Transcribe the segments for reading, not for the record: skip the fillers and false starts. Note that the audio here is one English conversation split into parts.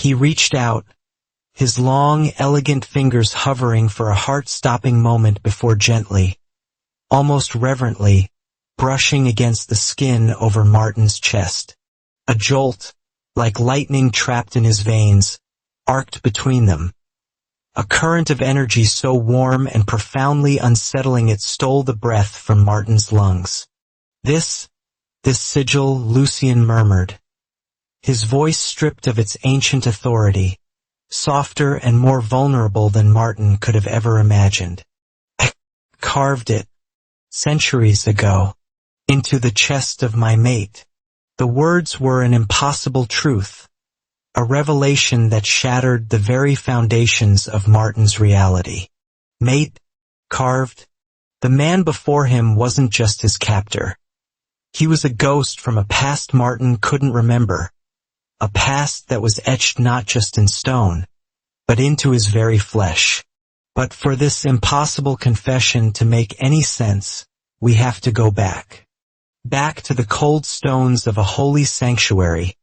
He reached out, his long, elegant fingers hovering for a heart-stopping moment before gently, almost reverently, brushing against the skin over Martin's chest. A jolt, like lightning trapped in his veins, arced between them. A current of energy so warm and profoundly unsettling it stole the breath from Martin's lungs. This sigil, Lucien murmured, his voice stripped of its ancient authority, softer and more vulnerable than Martin could have ever imagined. I carved it, centuries ago, into the chest of my mate. The words were an impossible truth, a revelation that shattered the very foundations of Martin's reality. Mate, carved, the man before him wasn't just his captor. He was a ghost from a past Martin couldn't remember, a past that was etched not just in stone, but into his very flesh. But for this impossible confession to make any sense, we have to go back. Back to the cold stones of a holy sanctuary,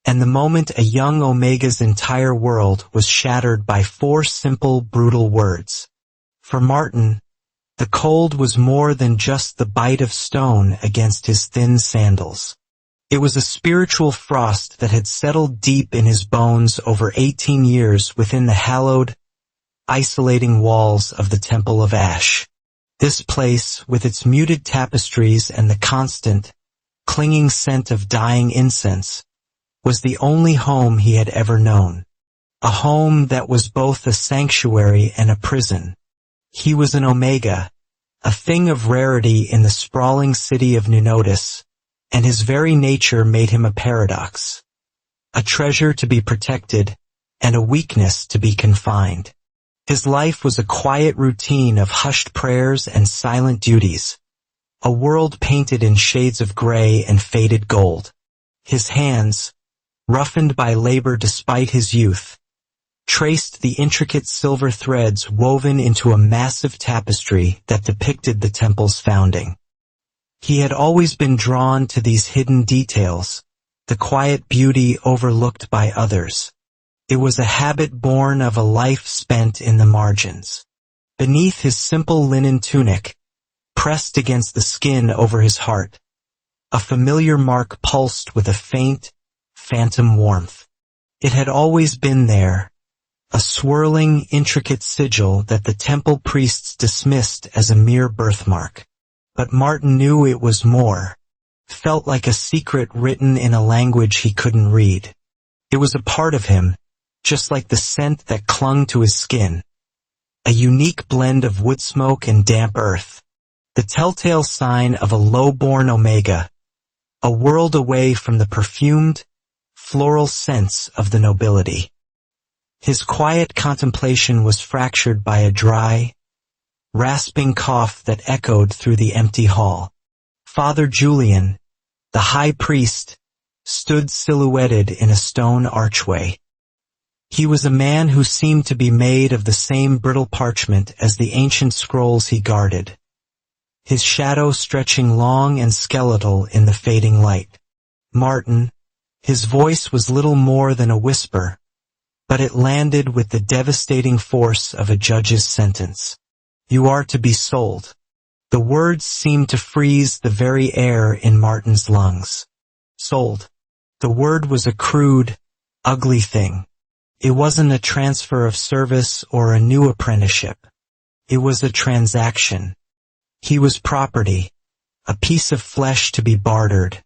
and the moment a young Omega's entire world was shattered by 4 simple, brutal words. For Martin, the cold was more than just the bite of stone against his thin sandals. It was a spiritual frost that had settled deep in his bones over 18 years within the hallowed, isolating walls of the Temple of Ash. This place, with its muted tapestries and the constant, clinging scent of dying incense, was the only home he had ever known. A home that was both a sanctuary and a prison. He was an Omega, a thing of rarity in the sprawling city of Nunotis, and his very nature made him a paradox. A treasure to be protected, and a weakness to be confined. His life was a quiet routine of hushed prayers and silent duties, a world painted in shades of gray and faded gold. His hands, roughened by labor despite his youth, traced the intricate silver threads woven into a massive tapestry that depicted the temple's founding. He had always been drawn to these hidden details, the quiet beauty overlooked by others. It was a habit born of a life spent in the margins. Beneath his simple linen tunic, pressed against the skin over his heart, a familiar mark pulsed with a faint, phantom warmth. It had always been there, a swirling, intricate sigil that the temple priests dismissed as a mere birthmark. But Martin knew it was more, felt like a secret written in a language he couldn't read. It was a part of him, just like the scent that clung to his skin, a unique blend of wood smoke and damp earth, the telltale sign of a low-born Omega, a world away from the perfumed, floral scents of the nobility. His quiet contemplation was fractured by a dry, rasping cough that echoed through the empty hall. Father Julian, the high priest, stood silhouetted in a stone archway. He was a man who seemed to be made of the same brittle parchment as the ancient scrolls he guarded, his shadow stretching long and skeletal in the fading light. Martin, his voice was little more than a whisper, but it landed with the devastating force of a judge's sentence. You are to be sold. The words seemed to freeze the very air in Martin's lungs. Sold. The word was a crude, ugly thing. It wasn't a transfer of service or a new apprenticeship. It was a transaction. He was property, a piece of flesh to be bartered.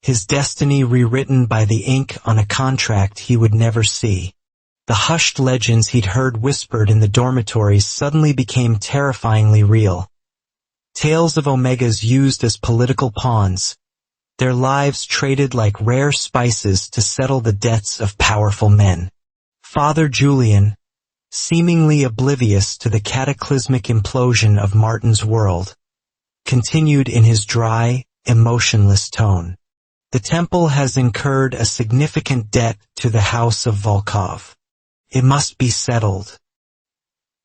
His destiny rewritten by the ink on a contract he would never see. The hushed legends he'd heard whispered in the dormitories suddenly became terrifyingly real. Tales of Omegas used as political pawns, their lives traded like rare spices to settle the debts of powerful men. Father Julian, seemingly oblivious to the cataclysmic implosion of Martin's world, continued in his dry, emotionless tone. The temple has incurred a significant debt to the House of Volkov. It must be settled.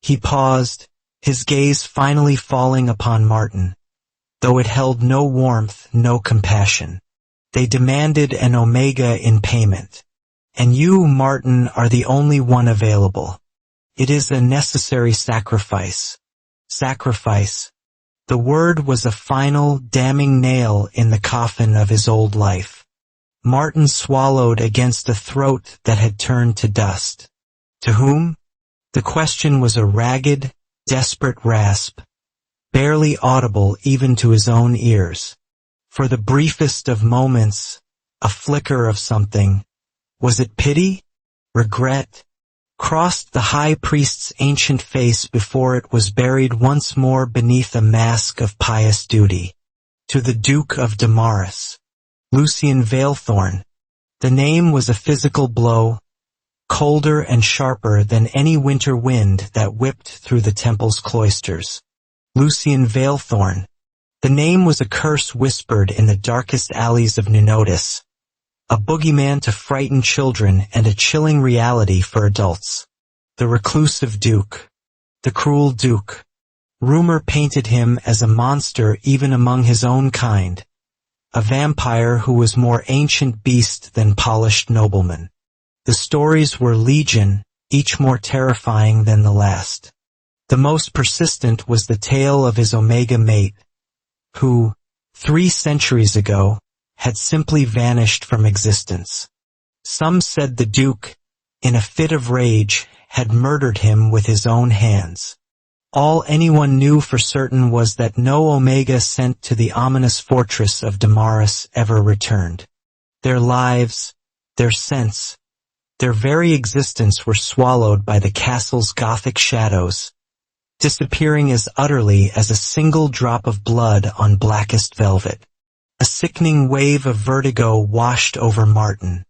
He paused, his gaze finally falling upon Martin, though it held no warmth, no compassion. They demanded an Omega in payment, And you, Martin, are the only one available. It is a necessary sacrifice. Sacrifice. The word was a final, damning nail in the coffin of his old life. Martin swallowed against a throat that had turned to dust. To whom? The question was a ragged, desperate rasp, barely audible even to his own ears. For the briefest of moments, a flicker of something, was it pity? Regret? Crossed the high priest's ancient face before it was buried once more beneath a mask of pious duty. To the Duke of Damaris. Lucian Valethorn. The name was a physical blow, colder and sharper than any winter wind that whipped through the temple's cloisters. Lucian Valethorn. The name was a curse whispered in the darkest alleys of Nunotis, a boogeyman to frighten children and a chilling reality for adults. The reclusive Duke. The cruel Duke. Rumor painted him as a monster even among his own kind, a vampire who was more ancient beast than polished nobleman. The stories were legion, each more terrifying than the last. The most persistent was the tale of his Omega mate, who, 3 centuries ago, had simply vanished from existence. Some said the Duke, in a fit of rage, had murdered him with his own hands. All anyone knew for certain was that no Omega sent to the ominous fortress of Damaris ever returned. Their lives, their sense, their very existence were swallowed by the castle's Gothic shadows, disappearing as utterly as a single drop of blood on blackest velvet. A sickening wave of vertigo washed over Martin.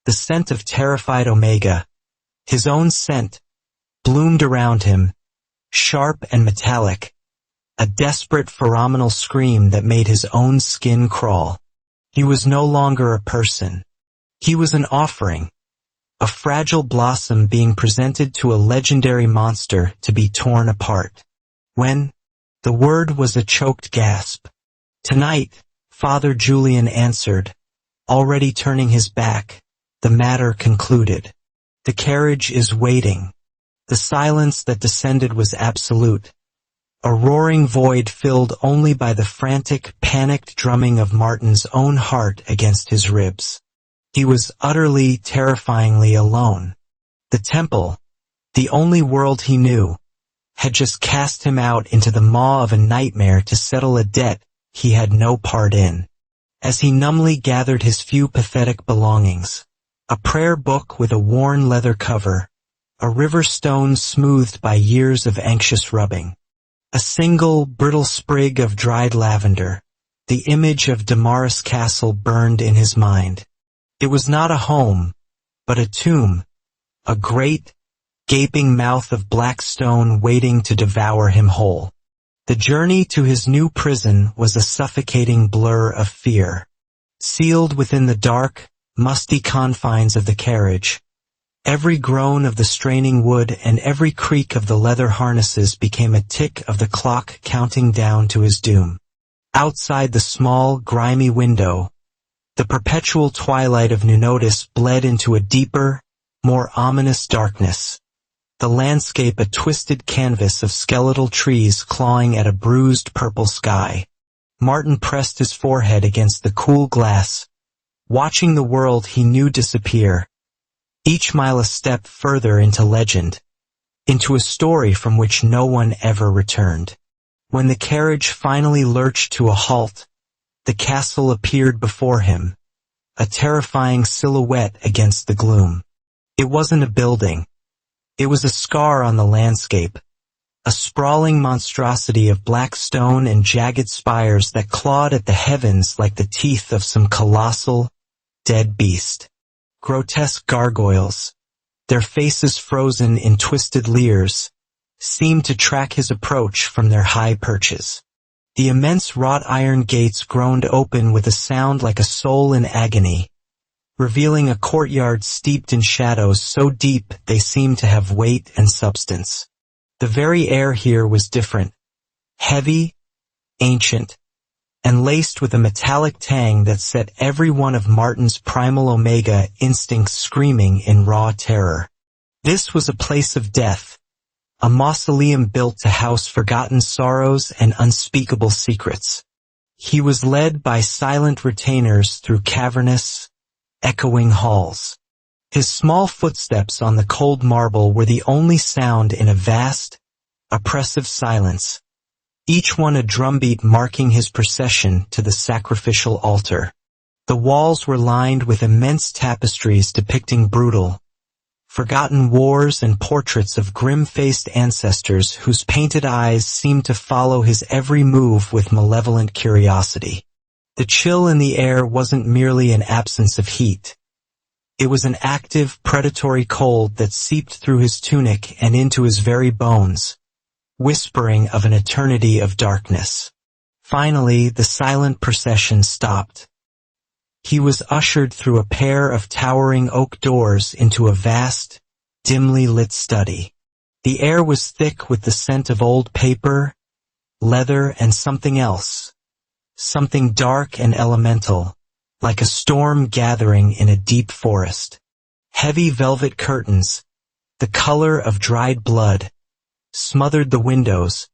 The scent of terrified Omega, his own scent, bloomed around him, sharp and metallic, a desperate pheromonal scream that made his own skin crawl. He was no longer a person. He was an offering, a fragile blossom being presented to a legendary monster to be torn apart. When? The word was a choked gasp. Tonight, Father Julian answered, already turning his back, the matter concluded. The carriage is waiting. The silence that descended was absolute, a roaring void filled only by the frantic, panicked drumming of Martin's own heart against his ribs. He was utterly, terrifyingly alone. The temple, the only world he knew, had just cast him out into the maw of a nightmare to settle a debt he had no part in. As he numbly gathered his few pathetic belongings, a prayer book with a worn leather cover, a river stone smoothed by years of anxious rubbing, a single, brittle sprig of dried lavender, the image of Damaris Castle burned in his mind. It was not a home, but a tomb, a great, gaping mouth of black stone waiting to devour him whole. The journey to his new prison was a suffocating blur of fear. Sealed within the dark, musty confines of the carriage, every groan of the straining wood and every creak of the leather harnesses became a tick of the clock counting down to his doom. Outside the small, grimy window, the perpetual twilight of Nunotis bled into a deeper, more ominous darkness. The landscape a twisted canvas of skeletal trees clawing at a bruised purple sky. Martin pressed his forehead against the cool glass, watching the world he knew disappear, each mile a step further into legend, into a story from which no one ever returned. When the carriage finally lurched to a halt, the castle appeared before him, a terrifying silhouette against the gloom. It wasn't a building. It was a scar on the landscape, a sprawling monstrosity of black stone and jagged spires that clawed at the heavens like the teeth of some colossal, dead beast. Grotesque gargoyles, their faces frozen in twisted leers, seemed to track his approach from their high perches. The immense wrought iron gates groaned open with a sound like a soul in agony, revealing a courtyard steeped in shadows so deep they seemed to have weight and substance. The very air here was different, heavy, ancient, and laced with a metallic tang that set every one of Martin's primal Omega instincts screaming in raw terror. This was a place of death, a mausoleum built to house forgotten sorrows and unspeakable secrets. He was led by silent retainers through cavernous, echoing halls. His small footsteps on the cold marble were the only sound in a vast, oppressive silence, each one a drumbeat marking his procession to the sacrificial altar. The walls were lined with immense tapestries depicting brutal, forgotten wars and portraits of grim-faced ancestors whose painted eyes seemed to follow his every move with malevolent curiosity. The chill in the air wasn't merely an absence of heat. It was an active, predatory cold that seeped through his tunic and into his very bones, whispering of an eternity of darkness. Finally, the silent procession stopped. He was ushered through a pair of towering oak doors into a vast, dimly lit study. The air was thick with the scent of old paper, leather, and something else, something dark and elemental, like a storm gathering in a deep forest. Heavy velvet curtains, the color of dried blood, smothered the windows,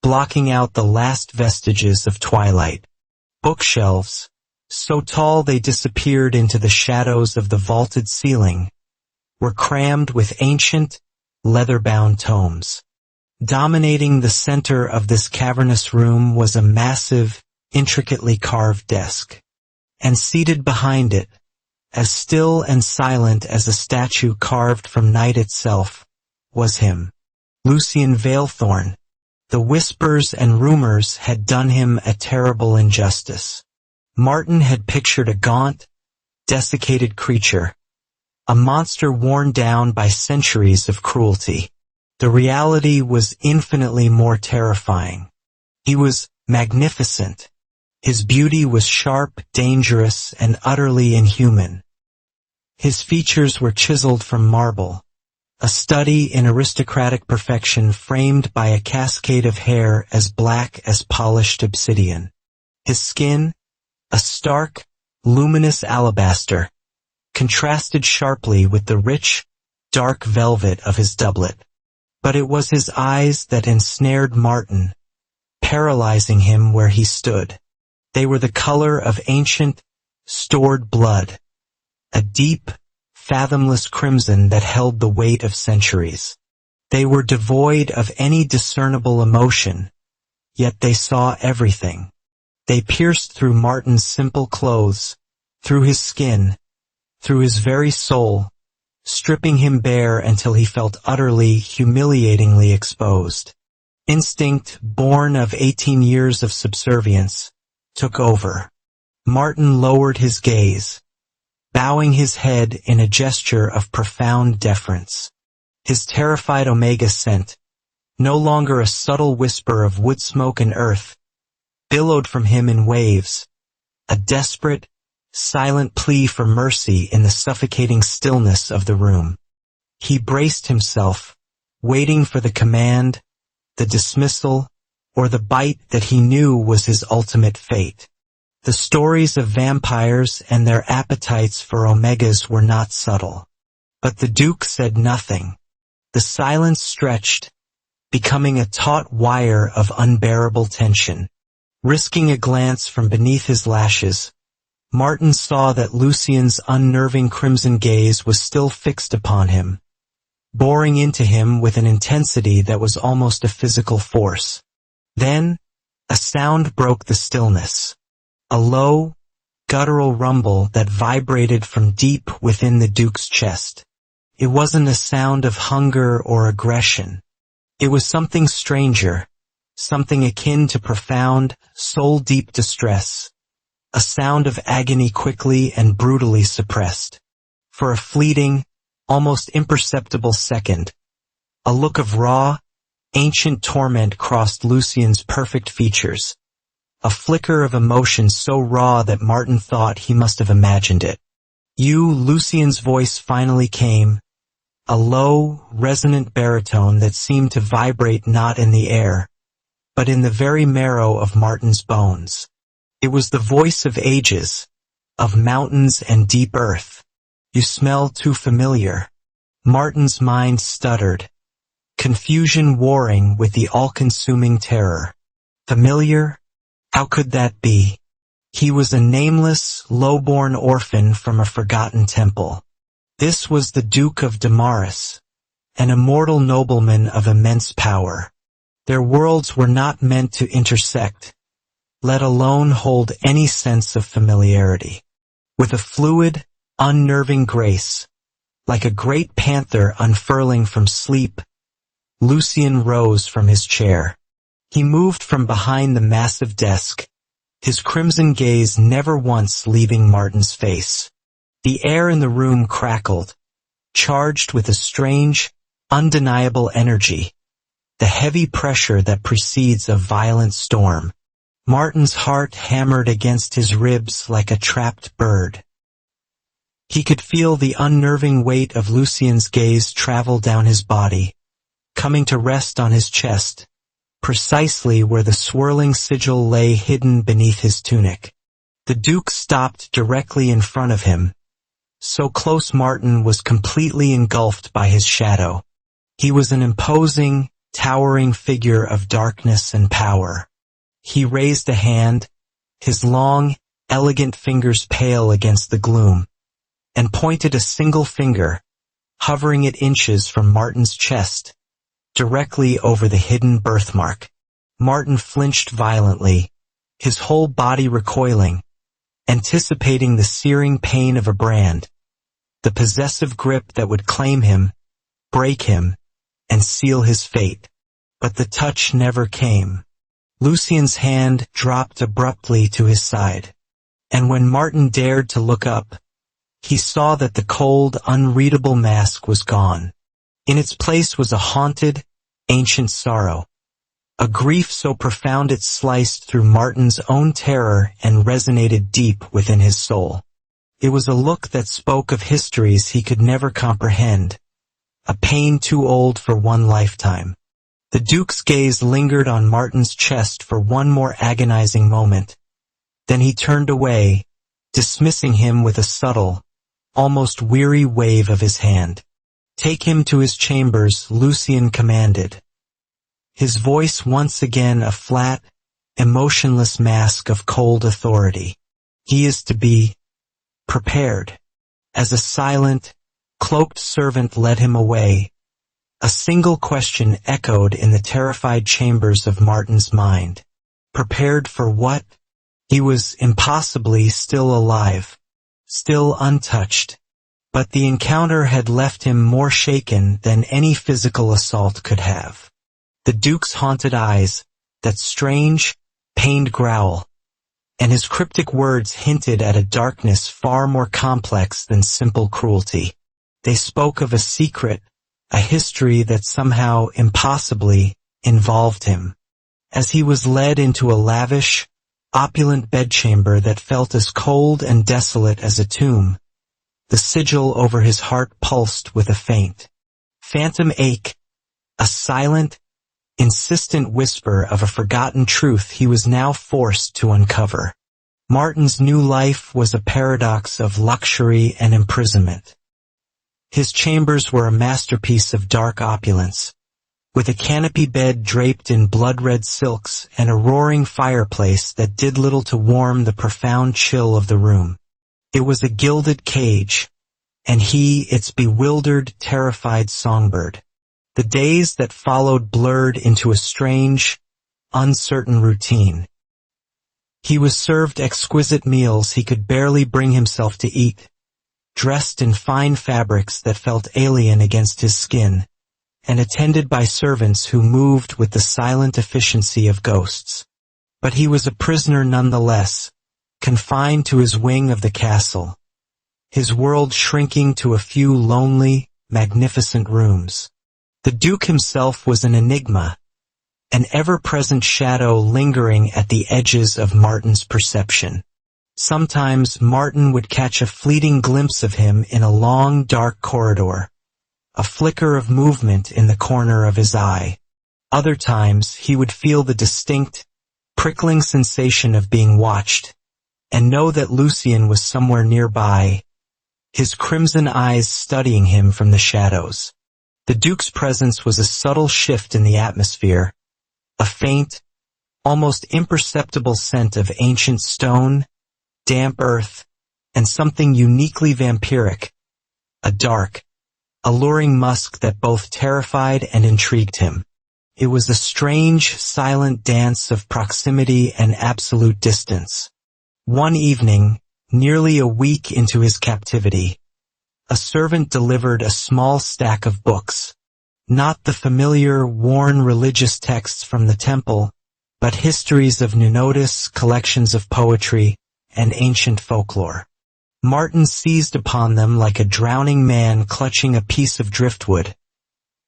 blocking out the last vestiges of twilight. Bookshelves, so tall they disappeared into the shadows of the vaulted ceiling, were crammed with ancient, leather-bound tomes. Dominating the center of this cavernous room was a massive, intricately carved desk. And seated behind it, as still and silent as a statue carved from night itself, was him, Lucien Veilthorn. The whispers and rumors had done him a terrible injustice. Martin had pictured a gaunt, desiccated creature, a monster worn down by centuries of cruelty. The reality was infinitely more terrifying. He was magnificent. His beauty was sharp, dangerous, and utterly inhuman. His features were chiseled from marble, a study in aristocratic perfection framed by a cascade of hair as black as polished obsidian. His skin, a stark, luminous alabaster, contrasted sharply with the rich, dark velvet of his doublet. But it was his eyes that ensnared Martin, paralyzing him where he stood. They were the color of ancient, stored blood, a deep, fathomless crimson that held the weight of centuries. They were devoid of any discernible emotion, yet they saw everything. They pierced through Martin's simple clothes, through his skin, through his very soul, stripping him bare until he felt utterly, humiliatingly exposed. Instinct, born of 18 years of subservience, took over. Martin lowered his gaze, bowing his head in a gesture of profound deference. His terrified Omega scent, no longer a subtle whisper of wood smoke and earth, billowed from him in waves, a desperate, silent plea for mercy in the suffocating stillness of the room. He braced himself, waiting for the command, the dismissal, or the bite that he knew was his ultimate fate. The stories of vampires and their appetites for Omegas were not subtle. But the Duke said nothing. The silence stretched, becoming a taut wire of unbearable tension. Risking a glance from beneath his lashes, Martin saw that Lucien's unnerving crimson gaze was still fixed upon him, boring into him with an intensity that was almost a physical force. Then, a sound broke the stillness. A low, guttural rumble that vibrated from deep within the Duke's chest. It wasn't a sound of hunger or aggression. It was something stranger, something akin to profound, soul-deep distress. A sound of agony quickly and brutally suppressed. For a fleeting, almost imperceptible second, a look of raw, ancient torment crossed Lucien's perfect features. A flicker of emotion so raw that Martin thought he must have imagined it. Lucien's voice finally came, a low, resonant baritone that seemed to vibrate not in the air, but in the very marrow of Martin's bones. It was the voice of ages, of mountains and deep earth. You smell too familiar. Martin's mind stuttered, confusion warring with the all-consuming terror. Familiar? How could that be? He was a nameless, low-born orphan from a forgotten temple. This was the Duke of Damaris, an immortal nobleman of immense power. Their worlds were not meant to intersect, let alone hold any sense of familiarity. With a fluid, unnerving grace, like a great panther unfurling from sleep, Lucien rose from his chair. He moved from behind the massive desk, his crimson gaze never once leaving Martin's face. The air in the room crackled, charged with a strange, undeniable energy, the heavy pressure that precedes a violent storm. Martin's heart hammered against his ribs like a trapped bird. He could feel the unnerving weight of Lucien's gaze travel down his body, coming to rest on his chest, precisely where the swirling sigil lay hidden beneath his tunic. The Duke stopped directly in front of him, so close Martin was completely engulfed by his shadow. He was an imposing, towering figure of darkness and power. He raised a hand, his long, elegant fingers pale against the gloom, and pointed a single finger, hovering at inches from Martin's chest, directly over the hidden birthmark. Martin flinched violently, his whole body recoiling, anticipating the searing pain of a brand, the possessive grip that would claim him, break him, and seal his fate. But the touch never came. Lucien's hand dropped abruptly to his side, and when Martin dared to look up, he saw that the cold, unreadable mask was gone. In its place was a haunted, ancient sorrow, a grief so profound it sliced through Martin's own terror and resonated deep within his soul. It was a look that spoke of histories he could never comprehend, a pain too old for one lifetime. The Duke's gaze lingered on Martin's chest for one more agonizing moment. Then he turned away, dismissing him with a subtle, almost weary wave of his hand. "Take him to his chambers," Lucien commanded. His voice once again a flat, emotionless mask of cold authority. "He is to be prepared." As a silent, cloaked servant led him away, a single question echoed in the terrified chambers of Martin's mind. Prepared for what? He was impossibly still alive, still untouched, but the encounter had left him more shaken than any physical assault could have. The Duke's haunted eyes, that strange, pained growl, and his cryptic words hinted at a darkness far more complex than simple cruelty. They spoke of a secret, a history that somehow impossibly involved him. As he was led into a lavish, opulent bedchamber that felt as cold and desolate as a tomb, the sigil over his heart pulsed with a faint, phantom ache, a silent, insistent whisper of a forgotten truth he was now forced to uncover. Martin's new life was a paradox of luxury and imprisonment. His chambers were a masterpiece of dark opulence, with a canopy bed draped in blood-red silks and a roaring fireplace that did little to warm the profound chill of the room. It was a gilded cage, and he its bewildered, terrified songbird. The days that followed blurred into a strange, uncertain routine. He was served exquisite meals he could barely bring himself to eat, dressed in fine fabrics that felt alien against his skin, and attended by servants who moved with the silent efficiency of ghosts. But he was a prisoner nonetheless, confined to his wing of the castle, his world shrinking to a few lonely, magnificent rooms. The Duke himself was an enigma, an ever-present shadow lingering at the edges of Martin's perception. Sometimes Martin would catch a fleeting glimpse of him in a long, dark corridor, a flicker of movement in the corner of his eye. Other times he would feel the distinct, prickling sensation of being watched, and know that Lucien was somewhere nearby, his crimson eyes studying him from the shadows. The Duke's presence was a subtle shift in the atmosphere, a faint, almost imperceptible scent of ancient stone, damp earth, and something uniquely vampiric, a dark, alluring musk that both terrified and intrigued him. It was a strange, silent dance of proximity and absolute distance. One evening, nearly a week into his captivity, a servant delivered a small stack of books, not the familiar, worn religious texts from the temple, but histories of Nunotis, collections of poetry, and ancient folklore. Martin seized upon them like a drowning man clutching a piece of driftwood,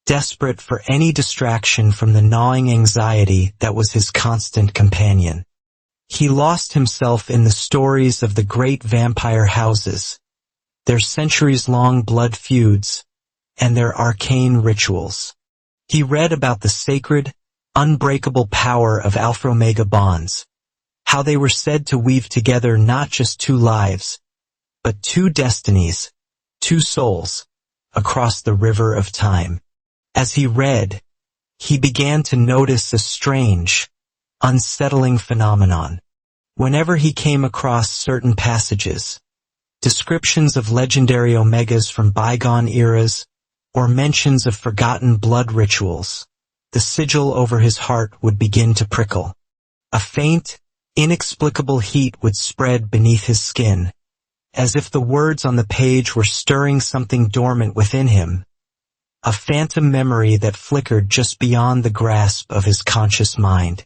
desperate for any distraction from the gnawing anxiety that was his constant companion. He lost himself in the stories of the great vampire houses, their centuries-long blood feuds, and their arcane rituals. He read about the sacred, unbreakable power of Alpha-Omega bonds, how they were said to weave together not just two lives, but two destinies, two souls, across the river of time. As he read, he began to notice a strange, unsettling phenomenon. Whenever he came across certain passages, descriptions of legendary Omegas from bygone eras, or mentions of forgotten blood rituals, the sigil over his heart would begin to prickle. A faint, inexplicable heat would spread beneath his skin, as if the words on the page were stirring something dormant within him, a phantom memory that flickered just beyond the grasp of his conscious mind.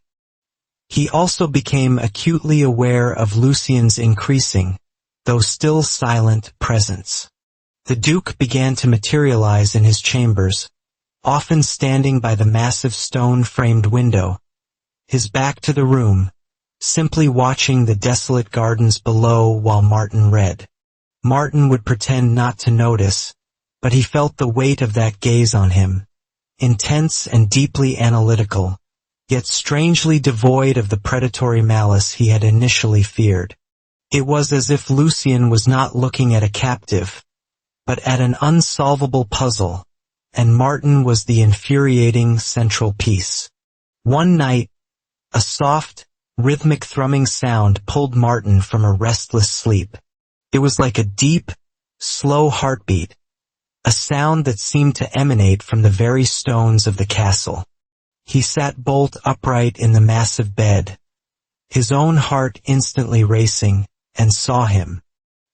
He also became acutely aware of Lucien's increasing, though still silent, presence. The Duke began to materialize in his chambers, often standing by the massive stone-framed window, his back to the room, simply watching the desolate gardens below while Martin read. Martin would pretend not to notice, but he felt the weight of that gaze on him, intense and deeply analytical, yet strangely devoid of the predatory malice he had initially feared. It was as if Lucien was not looking at a captive, but at an unsolvable puzzle, and Martin was the infuriating central piece. One night, a soft, rhythmic thrumming sound pulled Martin from a restless sleep. It was like a deep, slow heartbeat, a sound that seemed to emanate from the very stones of the castle. He sat bolt upright in the massive bed, his own heart instantly racing, and saw him.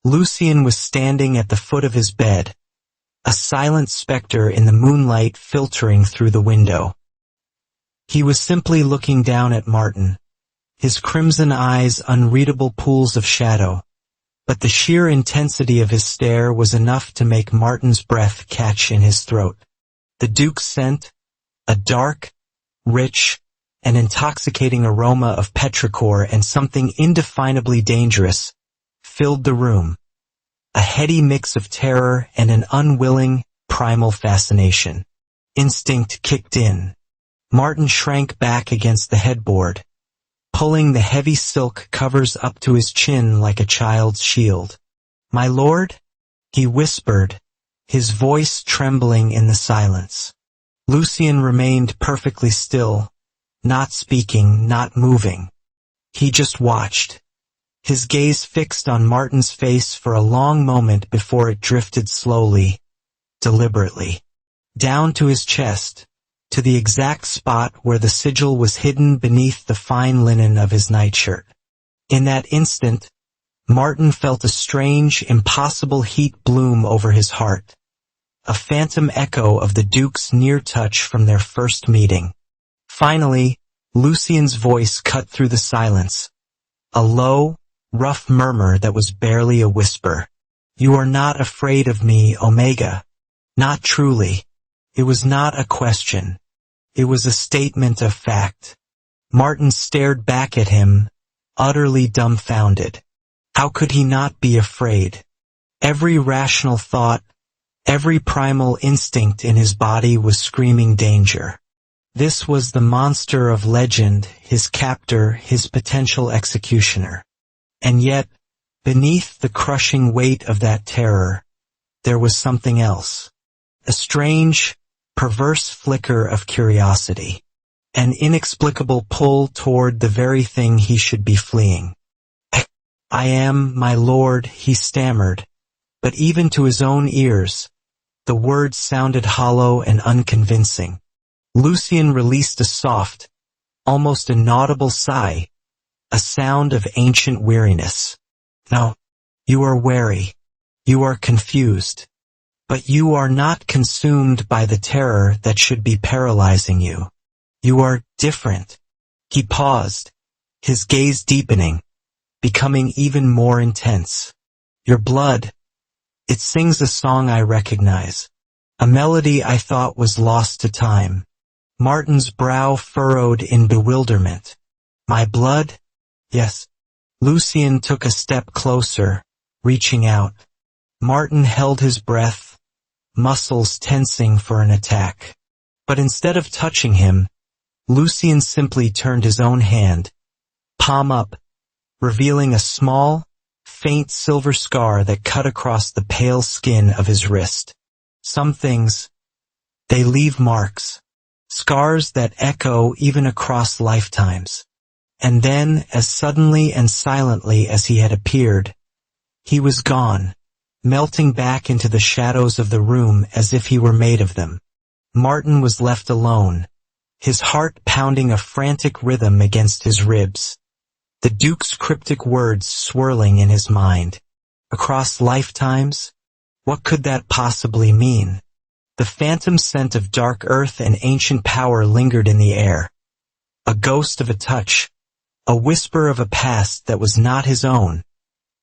Lucien was standing at the foot of his bed, a silent specter in the moonlight filtering through the window. He was simply looking down at Martin, his crimson eyes unreadable pools of shadow, but the sheer intensity of his stare was enough to make Martin's breath catch in his throat. The Duke's scent, a dark, rich, and intoxicating aroma of petrichor and something indefinably dangerous, filled the room, a heady mix of terror and an unwilling, primal fascination. Instinct kicked in. Martin shrank back against the headboard, pulling the heavy silk covers up to his chin like a child's shield. "My lord?" he whispered, his voice trembling in the silence. Lucien remained perfectly still, not speaking, not moving. He just watched, his gaze fixed on Martin's face for a long moment before it drifted slowly, deliberately, down to his chest, to the exact spot where the sigil was hidden beneath the fine linen of his nightshirt. In that instant, Martin felt a strange, impossible heat bloom over his heart, a phantom echo of the Duke's near touch from their first meeting. Finally, Lucien's voice cut through the silence, a low, rough murmur that was barely a whisper. "You are not afraid of me, Omega." Not truly. It was not a question. It was a statement of fact. Martin stared back at him, utterly dumbfounded. How could he not be afraid? Every rational thought, every primal instinct in his body was screaming danger. This was the monster of legend, his captor, his potential executioner. And yet, beneath the crushing weight of that terror, there was something else. A strange, perverse flicker of curiosity. An inexplicable pull toward the very thing he should be fleeing. "I am, my lord," he stammered, but even to his own ears, the words sounded hollow and unconvincing. Lucien released a soft, almost inaudible sigh, a sound of ancient weariness. "No, you are wary. You are confused. But you are not consumed by the terror that should be paralyzing you. You are different." He paused, his gaze deepening, becoming even more intense. "Your blood, it sings a song I recognize, a melody I thought was lost to time." Martin's brow furrowed in bewilderment. "My blood?" "Yes." Lucien took a step closer, reaching out. Martin held his breath, muscles tensing for an attack. But instead of touching him, Lucien simply turned his own hand, palm up, revealing a small, faint silver scar that cut across the pale skin of his wrist. Some things, they leave marks. Scars that echo even across lifetimes. And then, as suddenly and silently as he had appeared, he was gone, melting back into the shadows of the room as if he were made of them. Martin was left alone, his heart pounding a frantic rhythm against his ribs, the Duke's cryptic words swirling in his mind. Across lifetimes? What could that possibly mean? The phantom scent of dark earth and ancient power lingered in the air. A ghost of a touch, a whisper of a past that was not his own,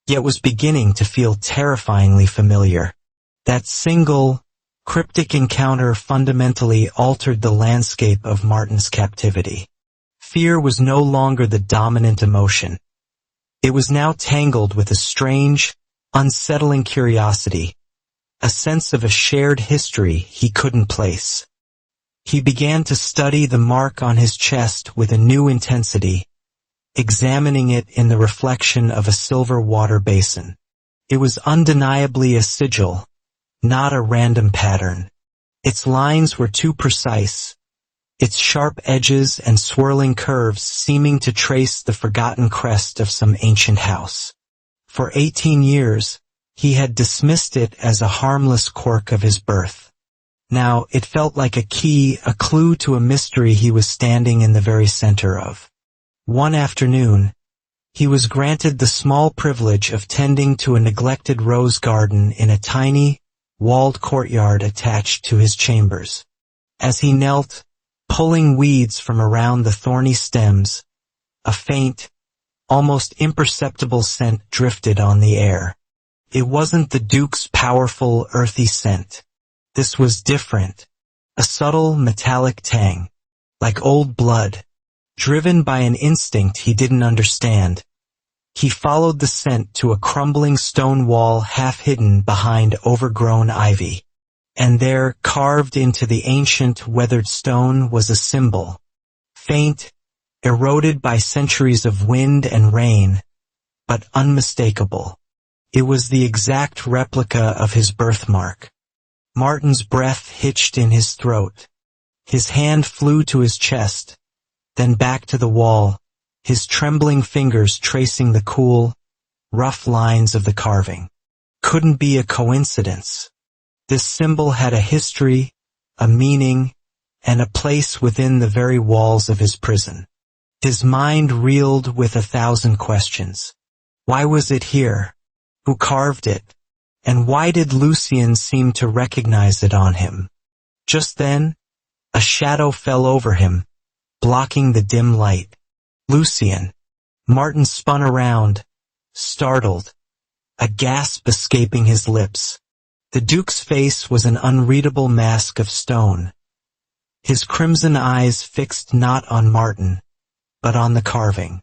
yet was beginning to feel terrifyingly familiar. That single, cryptic encounter fundamentally altered the landscape of Martin's captivity. Fear was no longer the dominant emotion. It was now tangled with a strange, unsettling curiosity, a sense of a shared history he couldn't place. He began to study the mark on his chest with a new intensity, examining it in the reflection of a silver water basin. It was undeniably a sigil, not a random pattern. Its lines were too precise, its sharp edges and swirling curves seeming to trace the forgotten crest of some ancient house. For 18 years, he had dismissed it as a harmless quirk of his birth. Now it felt like a key, a clue to a mystery he was standing in the very center of. One afternoon, he was granted the small privilege of tending to a neglected rose garden in a tiny, walled courtyard attached to his chambers. As he knelt, pulling weeds from around the thorny stems, a faint, almost imperceptible scent drifted on the air. It wasn't the Duke's powerful, earthy scent. This was different. A subtle, metallic tang, like old blood. Driven by an instinct he didn't understand, he followed the scent to a crumbling stone wall half hidden behind overgrown ivy. And there, carved into the ancient, weathered stone, was a symbol. Faint, eroded by centuries of wind and rain, but unmistakable. It was the exact replica of his birthmark. Martin's breath hitched in his throat. His hand flew to his chest, then back to the wall, his trembling fingers tracing the cool, rough lines of the carving. Couldn't be a coincidence. This symbol had a history, a meaning, and a place within the very walls of his prison. His mind reeled with 1,000 questions. Why was it here? Who carved it? And why did Lucien seem to recognize it on him? Just then, a shadow fell over him, blocking the dim light. Lucien. Martin spun around, startled, a gasp escaping his lips. The Duke's face was an unreadable mask of stone, his crimson eyes fixed not on Martin, but on the carving.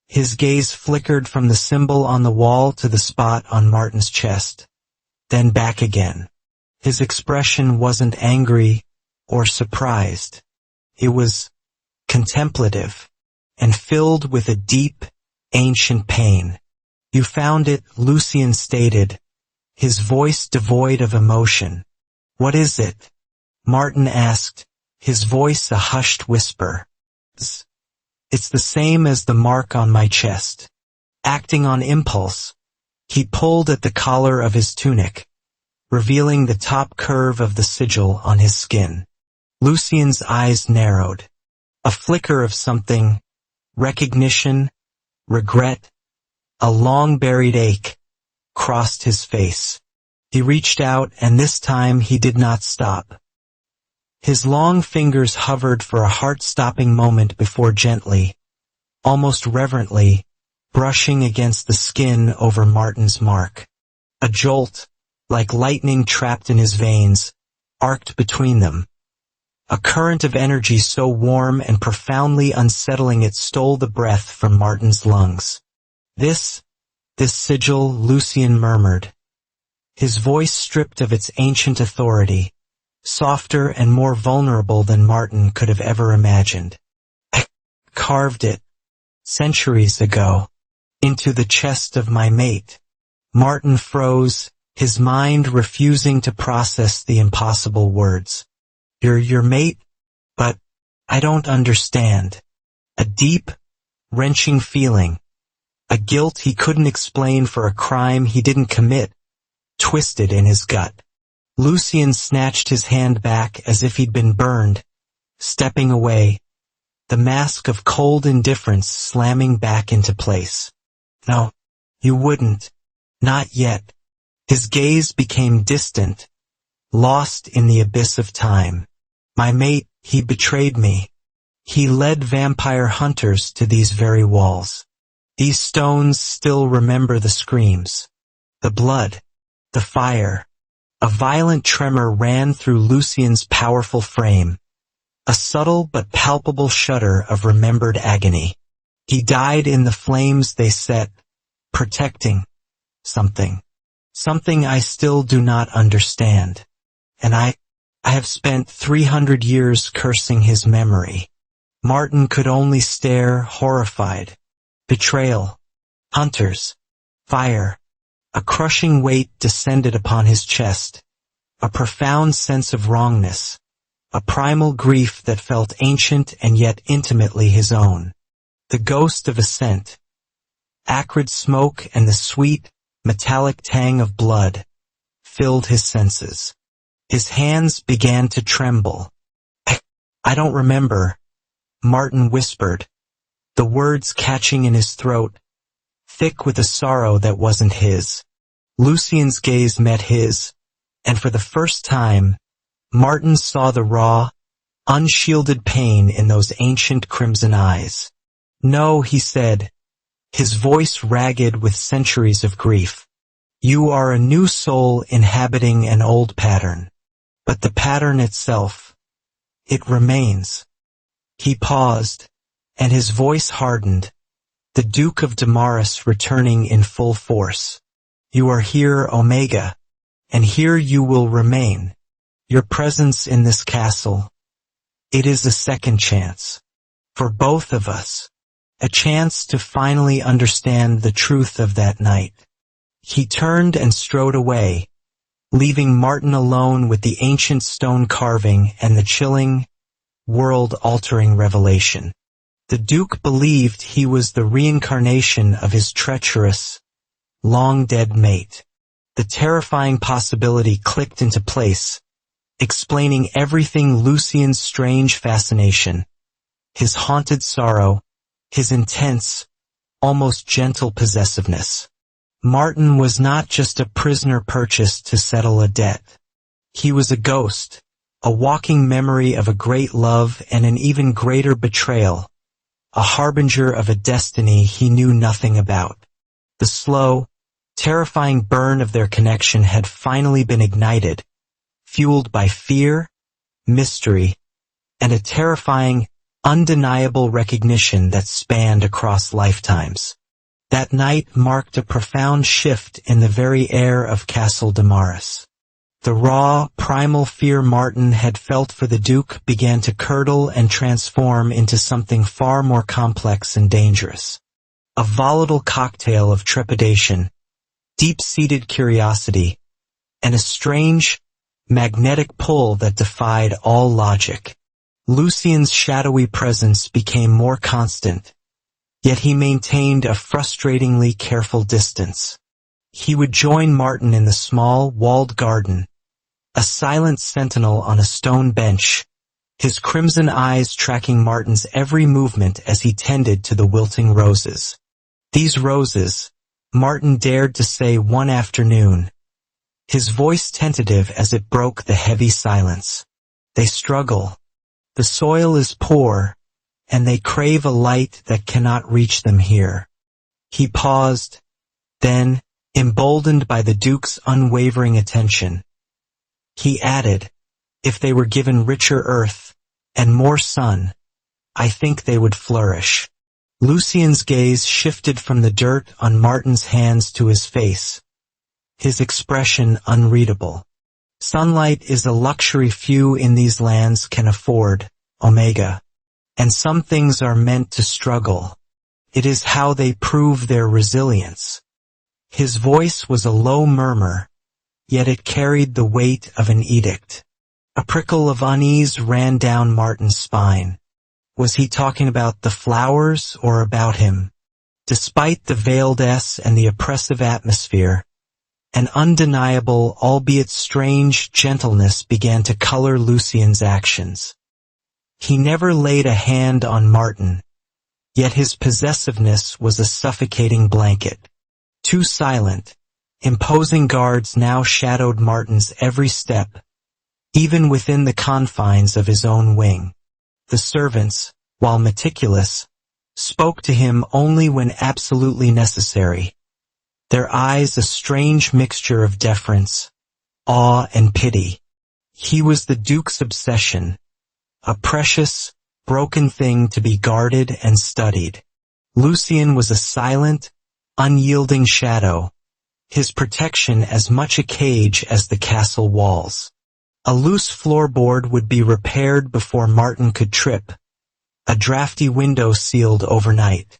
His gaze flickered from the symbol on the wall to the spot on Martin's chest, then back again. His expression wasn't angry or surprised. It was contemplative and filled with a deep, ancient pain. "You found it," Lucien stated, his voice devoid of emotion. "What is it?" Martin asked, his voice a hushed whisper. It's the same as the mark on my chest." Acting on impulse, he pulled at the collar of his tunic, revealing the top curve of the sigil on his skin. Lucien's eyes narrowed. A flicker of something, recognition, regret, a long-buried ache, crossed his face. He reached out, and this time he did not stop. His long fingers hovered for a heart-stopping moment before gently, almost reverently, brushing against the skin over Martin's mark. A jolt, like lightning trapped in his veins, arced between them. A current of energy so warm and profoundly unsettling it stole the breath from Martin's lungs. This sigil," Lucien murmured, his voice stripped of its ancient authority, softer and more vulnerable than Martin could have ever imagined. "I carved it, centuries ago, into the chest of my mate." Martin froze, his mind refusing to process the impossible words. Your mate? But I don't understand." A deep, wrenching feeling, a guilt he couldn't explain for a crime he didn't commit, twisted in his gut. Lucien snatched his hand back as if he'd been burned, stepping away, the mask of cold indifference slamming back into place. "No, you wouldn't. Not yet." His gaze became distant, lost in the abyss of time. "My mate, he betrayed me. He led vampire hunters to these very walls. These stones still remember the screams, the blood, the fire." A violent tremor ran through Lucien's powerful frame, a subtle but palpable shudder of remembered agony. He died in the flames they set, protecting something I still do not understand. And I have spent 300 years cursing his memory. Martin could only stare, horrified. Betrayal, hunters, fire. A crushing weight descended upon his chest, a profound sense of wrongness, a primal grief that felt ancient and yet intimately his own. The ghost of a scent, acrid smoke and the sweet, metallic tang of blood, filled his senses. His hands began to tremble. I don't remember," Martin whispered, the words catching in his throat, thick with a sorrow that wasn't his. Lucien's gaze met his, and for the first time, Martin saw the raw, unshielded pain in those ancient crimson eyes. "No," he said, his voice ragged with centuries of grief. "You are a new soul inhabiting an old pattern. But the pattern itself, it remains." He paused, and his voice hardened, the Duke of Damaris returning in full force. "You are here, Omega, and here you will remain. Your presence in this castle, it is a second chance. For both of us. A chance to finally understand the truth of that night." He turned and strode away, leaving Martin alone with the ancient stone carving and the chilling, world-altering revelation. The Duke believed he was the reincarnation of his treacherous, long-dead mate. The terrifying possibility clicked into place, explaining everything: Lucien's strange fascination, his haunted sorrow, his intense, almost gentle possessiveness. Martin was not just a prisoner purchased to settle a debt. He was a ghost, a walking memory of a great love and an even greater betrayal, a harbinger of a destiny he knew nothing about. The slow, terrifying burn of their connection had finally been ignited, fueled by fear, mystery, and a terrifying, undeniable recognition that spanned across lifetimes. That night marked a profound shift in the very air of Castle Damaris. The raw, primal fear Martin had felt for the Duke began to curdle and transform into something far more complex and dangerous. A volatile cocktail of trepidation, deep-seated curiosity, and a strange, magnetic pull that defied all logic. Lucien's shadowy presence became more constant, yet he maintained a frustratingly careful distance. He would join Martin in the small, walled garden, a silent sentinel on a stone bench, his crimson eyes tracking Martin's every movement as he tended to the wilting roses. These roses, Martin dared to say one afternoon, his voice tentative as it broke the heavy silence. They struggle. The soil is poor, and they crave a light that cannot reach them here. He paused, then, emboldened by the Duke's unwavering attention, he added, if they were given richer earth and more sun, I think they would flourish. Lucien's gaze shifted from the dirt on Martin's hands to his face, his expression unreadable. Sunlight is a luxury few in these lands can afford, Omega. And some things are meant to struggle. It is how they prove their resilience. His voice was a low murmur, yet it carried the weight of an edict. A prickle of unease ran down Martin's spine. Was he talking about the flowers or about him? Despite the veiled S and the oppressive atmosphere, an undeniable, albeit strange, gentleness began to color Lucien's actions. He never laid a hand on Martin, yet his possessiveness was a suffocating blanket. Too silent, imposing guards now shadowed Martin's every step, even within the confines of his own wing. The servants, while meticulous, spoke to him only when absolutely necessary, their eyes a strange mixture of deference, awe and pity. He was the Duke's obsession, a precious, broken thing to be guarded and studied. Lucien was a silent, unyielding shadow, his protection as much a cage as the castle walls. A loose floorboard would be repaired before Martin could trip, a drafty window sealed overnight.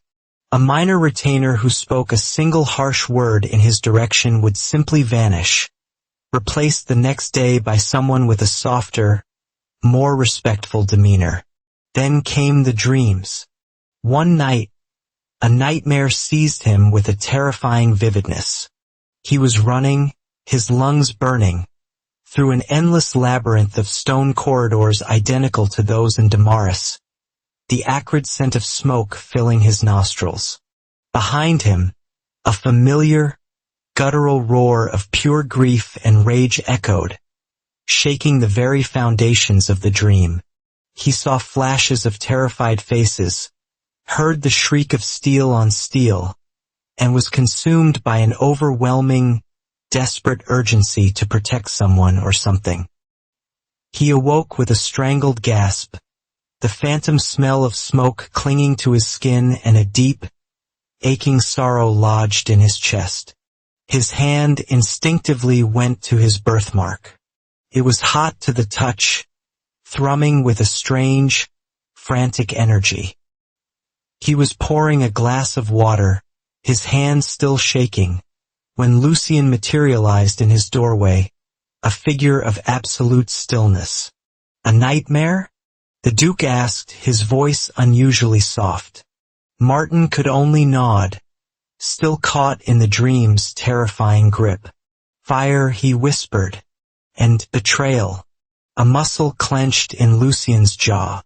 A minor retainer who spoke a single harsh word in his direction would simply vanish, replaced the next day by someone with a softer, more respectful demeanor. Then came the dreams. One night, a nightmare seized him with a terrifying vividness. He was running, his lungs burning, through an endless labyrinth of stone corridors identical to those in Damaris, the acrid scent of smoke filling his nostrils. Behind him, a familiar, guttural roar of pure grief and rage echoed, shaking the very foundations of the dream. He saw flashes of terrified faces, heard the shriek of steel on steel, and was consumed by an overwhelming, desperate urgency to protect someone or something. He awoke with a strangled gasp, the phantom smell of smoke clinging to his skin and a deep, aching sorrow lodged in his chest. His hand instinctively went to his birthmark. It was hot to the touch, thrumming with a strange, frantic energy. He was pouring a glass of water, his hand still shaking, when Lucien materialized in his doorway, a figure of absolute stillness. A nightmare? The Duke asked, his voice unusually soft. Martin could only nod, still caught in the dream's terrifying grip. Fire, he whispered, and betrayal. A muscle clenched in Lucien's jaw.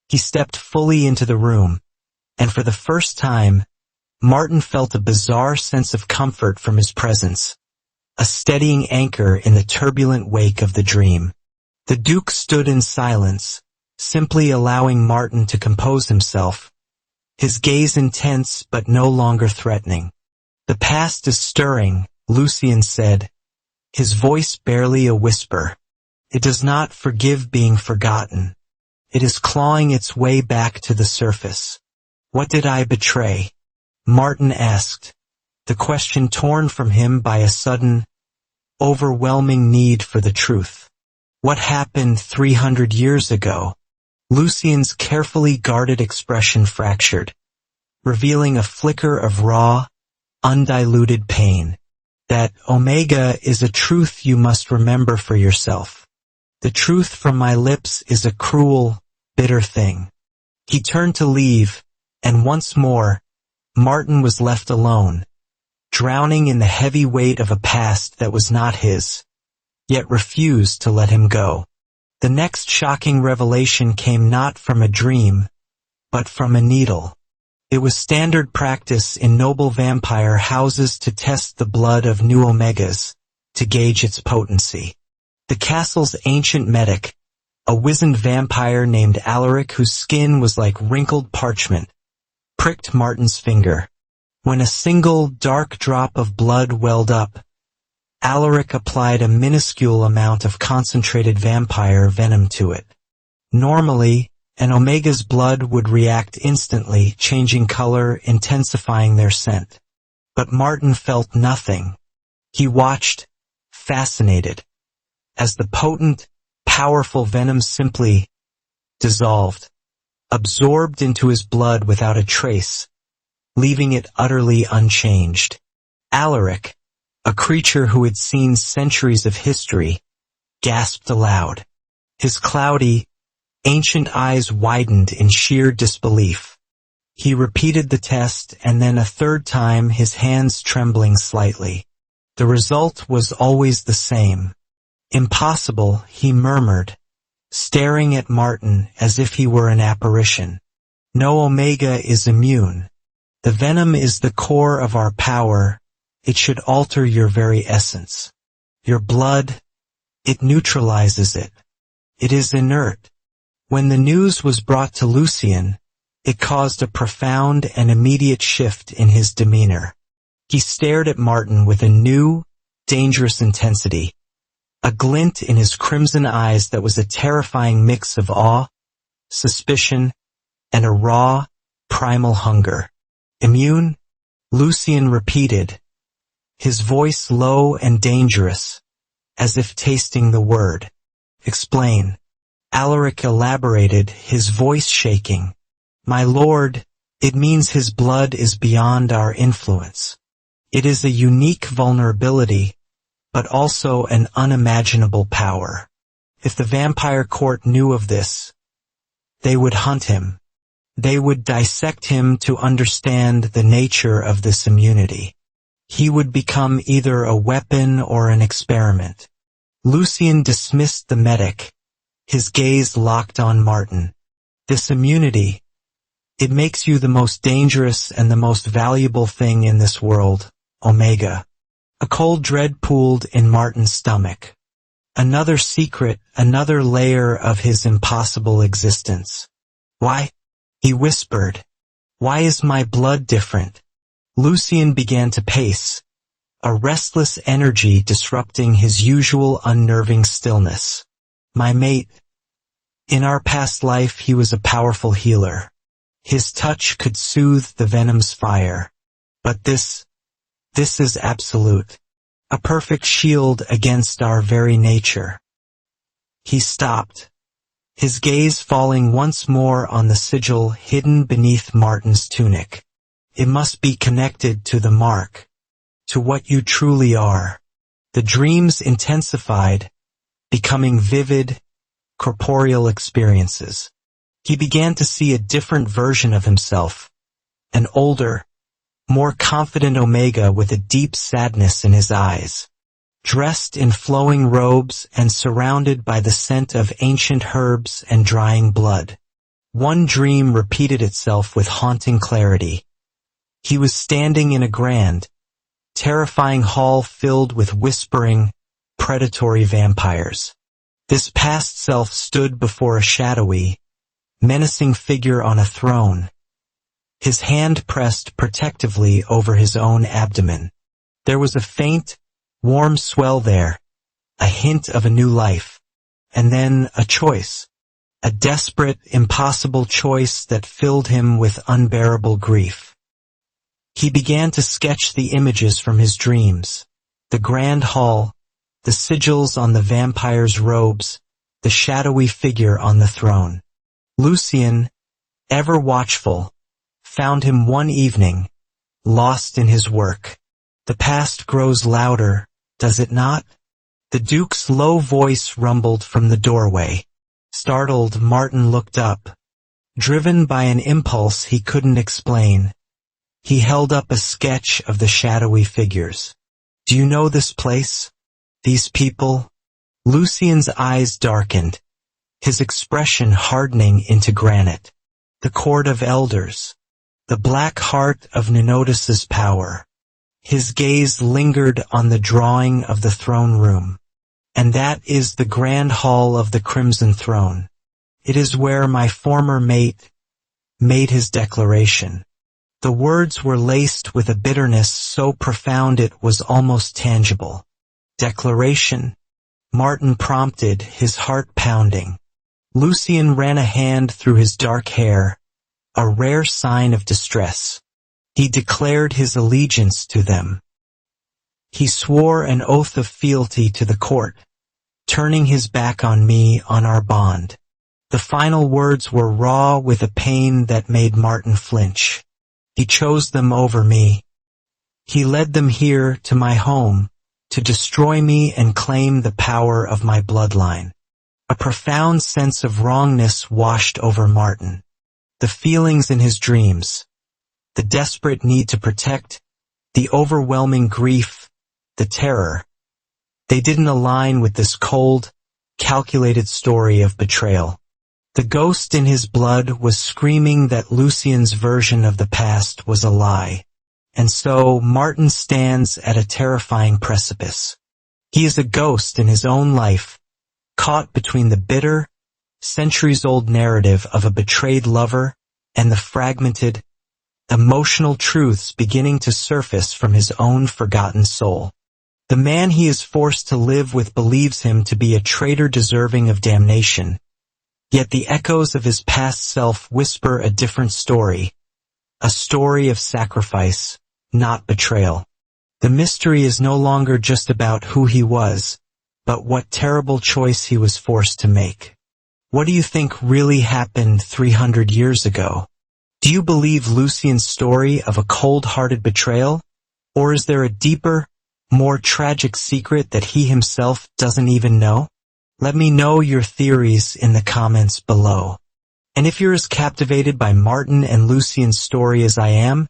He stepped fully into the room, and for the first time, Martin felt a bizarre sense of comfort from his presence, a steadying anchor in the turbulent wake of the dream. The Duke stood in silence, simply allowing Martin to compose himself, his gaze intense but no longer threatening. The past is stirring, Lucien said, his voice barely a whisper. It does not forgive being forgotten. It is clawing its way back to the surface. What did I betray? Martin asked, the question torn from him by a sudden, overwhelming need for the truth. What happened 300 years ago? Lucien's carefully guarded expression fractured, revealing a flicker of raw, undiluted pain. That Omega is a truth you must remember for yourself. The truth from my lips is a cruel, bitter thing. He turned to leave, and once more, Martin was left alone, drowning in the heavy weight of a past that was not his, yet refused to let him go. The next shocking revelation came not from a dream, but from a needle. It was standard practice in noble vampire houses to test the blood of new Omegas, to gauge its potency. The castle's ancient medic, a wizened vampire named Alaric whose skin was like wrinkled parchment, pricked Martin's finger. When a single dark drop of blood welled up, Alaric applied a minuscule amount of concentrated vampire venom to it. Normally, an Omega's blood would react instantly, changing color, intensifying their scent. But Martin felt nothing. He watched, fascinated, as the potent, powerful venom simply dissolved, absorbed into his blood without a trace, leaving it utterly unchanged. Alaric, a creature who had seen centuries of history, gasped aloud. His cloudy, ancient eyes widened in sheer disbelief. He repeated the test, and then a third time, his hands trembling slightly. The result was always the same. Impossible, he murmured, staring at Martin as if he were an apparition. No Omega is immune. The venom is the core of our power. It should alter your very essence. Your blood, it neutralizes it. It is inert. When the news was brought to Lucien, it caused a profound and immediate shift in his demeanor. He stared at Martin with a new, dangerous intensity, a glint in his crimson eyes that was a terrifying mix of awe, suspicion, and a raw, primal hunger. Immune? Lucien repeated, his voice low and dangerous, as if tasting the word. Explain. Alaric elaborated, his voice shaking. My lord, it means his blood is beyond our influence. It is a unique vulnerability, but also an unimaginable power. If the vampire court knew of this, they would hunt him. They would dissect him to understand the nature of this immunity. He would become either a weapon or an experiment. Lucien dismissed the medic, his gaze locked on Martin. This immunity, it makes you the most dangerous and the most valuable thing in this world, Omega. A cold dread pooled in Martin's stomach. Another secret, another layer of his impossible existence. Why? He whispered. Why is my blood different? Lucien began to pace, a restless energy disrupting his usual unnerving stillness. My mate. In our past life he was a powerful healer. His touch could soothe the venom's fire. But this is absolute. A perfect shield against our very nature. He stopped, his gaze falling once more on the sigil hidden beneath Martin's tunic. It must be connected to the mark, to what you truly are. The dreams intensified, becoming vivid, corporeal experiences. He began to see a different version of himself, an older, more confident Omega with a deep sadness in his eyes. Dressed in flowing robes and surrounded by the scent of ancient herbs and drying blood. One dream repeated itself with haunting clarity. He was standing in a grand, terrifying hall filled with whispering, predatory vampires. This past self stood before a shadowy, menacing figure on a throne, his hand pressed protectively over his own abdomen. There was a faint, warm swell there, a hint of a new life, and then a choice, a desperate, impossible choice that filled him with unbearable grief. He began to sketch the images from his dreams, the grand hall, the sigils on the vampire's robes, the shadowy figure on the throne. Lucien, ever watchful, found him one evening, lost in his work. The past grows louder, does it not? The Duke's low voice rumbled from the doorway. Startled, Martin looked up. Driven by an impulse he couldn't explain, he held up a sketch of the shadowy figures. Do you know this place? These people? Lucien's eyes darkened, his expression hardening into granite. The Court of Elders. The black heart of Ninotis's power. His gaze lingered on the drawing of the throne room. And that is the grand hall of the Crimson Throne. It is where my former mate made his declaration. The words were laced with a bitterness so profound it was almost tangible. Declaration? Martin prompted, his heart pounding. Lucien ran a hand through his dark hair, a rare sign of distress. He declared his allegiance to them. He swore an oath of fealty to the court, turning his back on me, on our bond. The final words were raw with a pain that made Martin flinch. He chose them over me. He led them here to my home, to destroy me and claim the power of my bloodline. A profound sense of wrongness washed over Martin. The feelings in his dreams, the desperate need to protect, the overwhelming grief, the terror. They didn't align with this cold, calculated story of betrayal. The ghost in his blood was screaming that Lucien's version of the past was a lie. And so Martin stands at a terrifying precipice. He is a ghost in his own life, caught between the bitter, centuries-old narrative of a betrayed lover and the fragmented, emotional truths beginning to surface from his own forgotten soul. The man he is forced to live with believes him to be a traitor deserving of damnation. Yet the echoes of his past self whisper a different story, a story of sacrifice, not betrayal. The mystery is no longer just about who he was, but what terrible choice he was forced to make. What do you think really happened 300 years ago? Do you believe Lucien's story of a cold-hearted betrayal? Or is there a deeper, more tragic secret that he himself doesn't even know? Let me know your theories in the comments below. And if you're as captivated by Martin and Lucien's story as I am,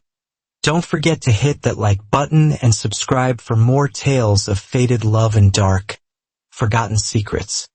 don't forget to hit that like button and subscribe for more tales of fated love and dark, forgotten secrets.